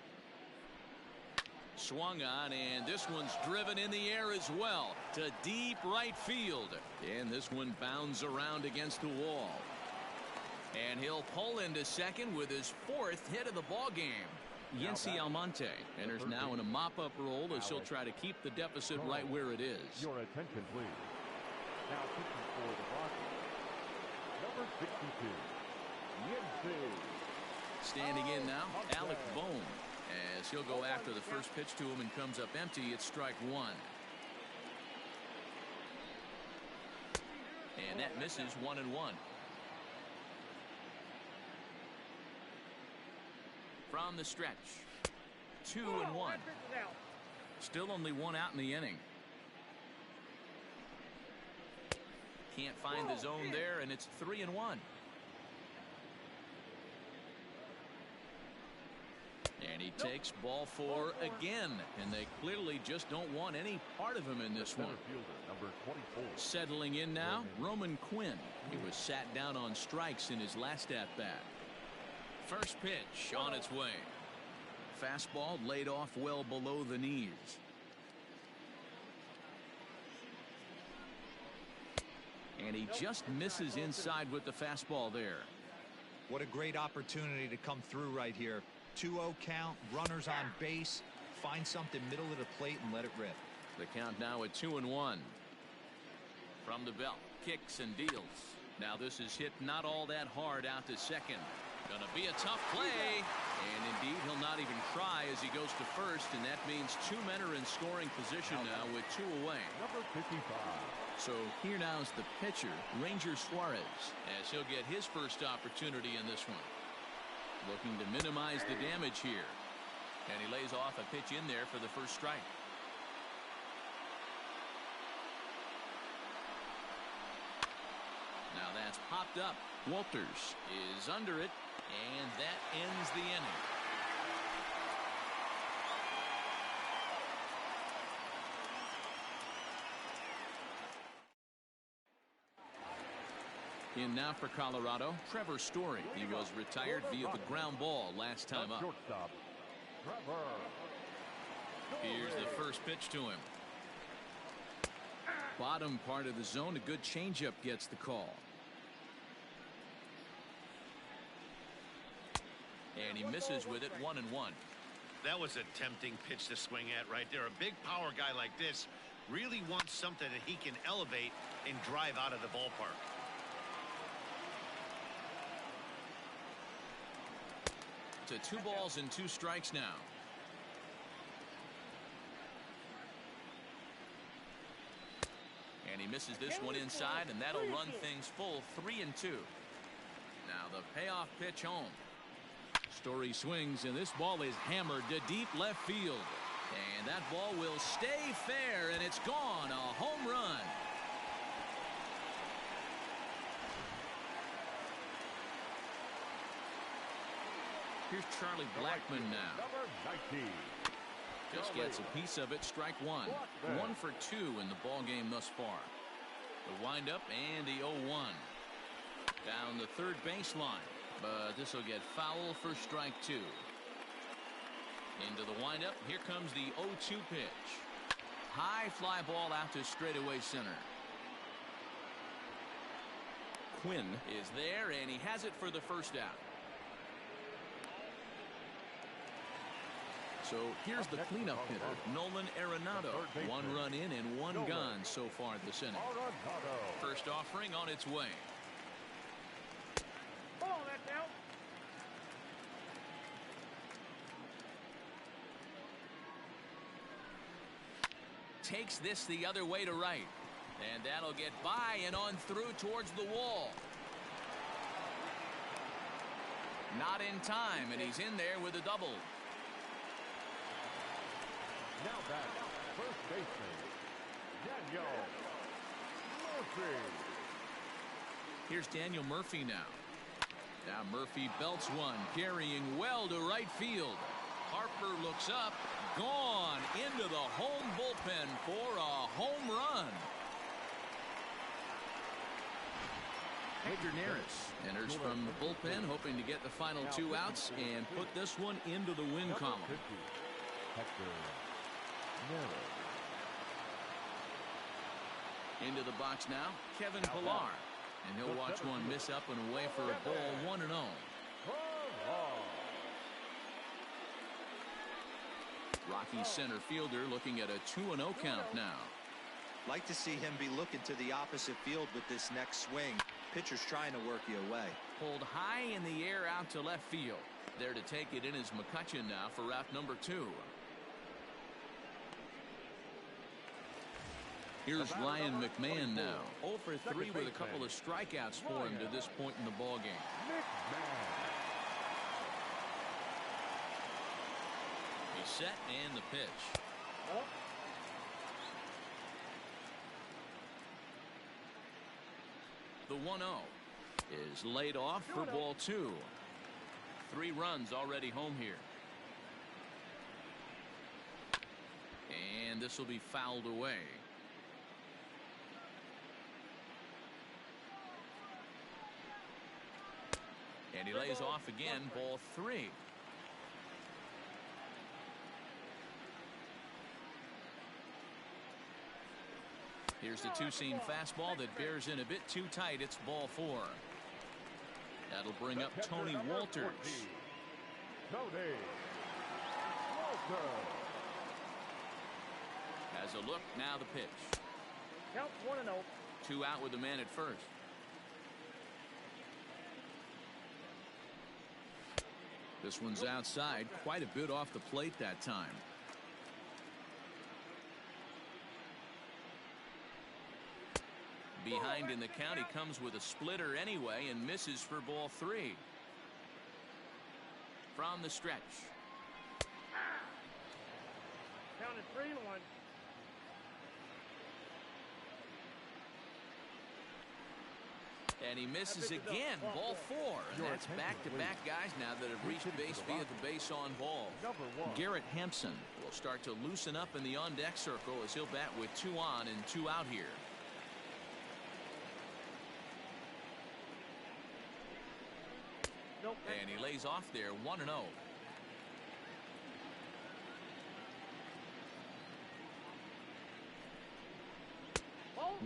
Speaker 1: Swung on, and this one's driven in the air as well to deep right field. And this one bounds around against the wall. And he'll pull into second with his 4th hit of the ball game. Yency Almonte enters now in a mop-up role as he'll try to keep the deficit right where it is.
Speaker 2: Your attention, please. Now pitching for the Rockies, number 62, Yency.
Speaker 1: Standing in now, Alec Bohm, as he'll go after the first pitch to him and comes up empty. It's strike 1. And that misses 1-1. From the stretch, 2-1. Still only 1 out in the inning. Can't find the zone there, and it's 3-1. And he takes ball 4 again, and they clearly just don't want any part of him in this one.
Speaker 2: Number 24.
Speaker 1: Settling in now, Roman Quinn. He was sat down on strikes in his last at-bat. First pitch on its way. Fastball laid off well below the knees. And he just misses inside with the fastball there.
Speaker 3: What a great opportunity to come through right here. 2-0 count, runners on base. Find something middle of the plate and let it rip.
Speaker 1: The count now at 2-1. From the belt, kicks and deals. Now this is hit not all that hard out to second. Gonna be a tough play, and indeed he'll not even try as he goes to first, and that means 2 men are in scoring position now with 2 away.
Speaker 2: Number 55.
Speaker 1: So here now is the pitcher, Ranger Suarez, as he'll get his first opportunity in this one. Looking to minimize the damage here, and he lays off a pitch in there for the first strike. Now that's popped up. Walters is under it, and that ends the inning. In now for Colorado, Trevor Story. He was retired via the ground ball last time up.
Speaker 2: Shortstop, Trevor.
Speaker 1: Here's the first pitch to him. Bottom part of the zone, a good changeup gets the call. And he misses with it, 1-1.
Speaker 5: That was a tempting pitch to swing at right there. A big power guy like this really wants something that he can elevate and drive out of the ballpark.
Speaker 1: To 2 balls and 2 strikes now. And he misses this one inside, and that'll run things full, 3-2. Now the payoff pitch home. Story swings, and this ball is hammered to deep left field. And that ball will stay fair, and it's gone. A home run. Here's Charlie Blackmon now.
Speaker 2: Number 19.
Speaker 1: Just gets a piece of it. Strike one. 1 for 2 in the ball game thus far. The windup and the 0-1. Down the third baseline. But this will get foul for strike 2. Into the windup. Here comes the 0-2 pitch. High fly ball out to straightaway center. Quinn is there, and he has it for the first out. So here's the cleanup hitter, Nolan Arenado. 1 run in and 1 gone so far this inning. First offering on its way.
Speaker 4: Oh, that's out.
Speaker 1: Takes this the other way to right. And that'll get by and on through towards the wall. Not in time, and he's in there with a double.
Speaker 2: Now back, first baseman, Daniel Murphy.
Speaker 1: Here's Daniel Murphy now. Now Murphy belts one, carrying well to right field. Harper looks up, gone into the home bullpen for a home run. Hector Neris enters from the bullpen, hoping to get the final 2 outs and put this one into the win column.
Speaker 2: Hector Neris.
Speaker 1: Into the box now, Kevin Pillar. And he'll watch one miss up and away for a ball, 1-0. Rocky center fielder looking at a 2-0 count now.
Speaker 3: Like to see him be looking to the opposite field with this next swing. Pitcher's trying to work you away.
Speaker 1: Pulled high in the air out to left field. There to take it in is McCutchen now for route number 2. Here's Ryan McMahon now. 0 for 3 with a couple of strikeouts for him to this point in the ball game. He's set and the pitch. The 1-0 is laid off for ball 2. 3 runs already home here. And this will be fouled away. And he lays off again, ball 3. Here's the two-seam fastball that bears in a bit too tight. It's ball 4. That'll bring up Tony Walters.
Speaker 2: Tony Walters.
Speaker 1: Has a look, now the pitch.
Speaker 4: Count 1-0.
Speaker 1: 2 out with the man at first. This one's outside, quite a bit off the plate that time. Behind in the count, he comes with a splitter anyway and misses for ball 3. From the stretch.
Speaker 4: Counted 3-1.
Speaker 1: And he misses again, ball 4. And that's back-to-back guys now that have reached base via the base on ball. Garrett Hampson will start to loosen up in the on-deck circle as he'll bat with 2 on and 2 out here. And he lays off there, 1-0.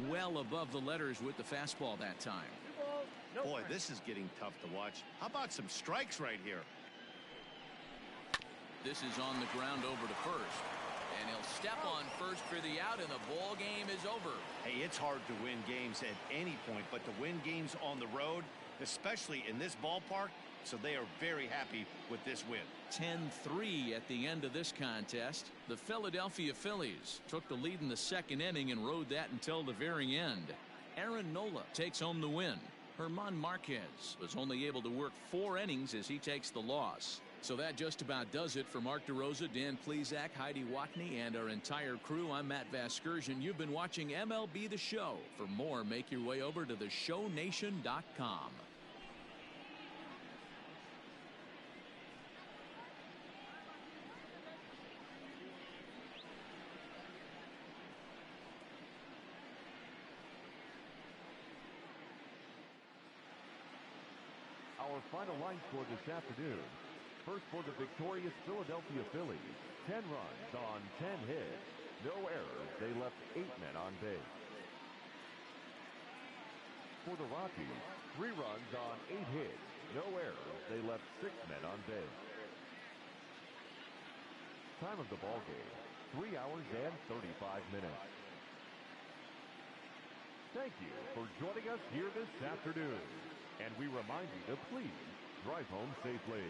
Speaker 1: Well above the letters with the fastball that time.
Speaker 5: Boy, this is getting tough to watch. How about some strikes right here?
Speaker 1: This is on the ground over to first. And he'll step on first for the out, and the ball game is over.
Speaker 5: Hey, it's hard to win games at any point, but to win games on the road, especially in this ballpark, so they are very happy with this win.
Speaker 1: 10-3 at the end of this contest. The Philadelphia Phillies took the lead in the second inning and rode that until the very end. Aaron Nola takes home the win. German Marquez was only able to work 4 innings as he takes the loss. So that just about does it for Mark DeRosa, Dan Plesac, Heidi Watney, and our entire crew. I'm Matt Vasgersian. You've been watching MLB The Show. For more, make your way over to theshownation.com.
Speaker 2: Our final line score this afternoon. First for the victorious Philadelphia Phillies, 10 runs on 10 hits. No errors. They left 8 men on base. For the Rockies, 3 runs on 8 hits. No errors. They left 6 men on base. Time of the ball game, 3 hours and 35 minutes. Thank you for joining us here this afternoon. And we remind you to please drive home safely.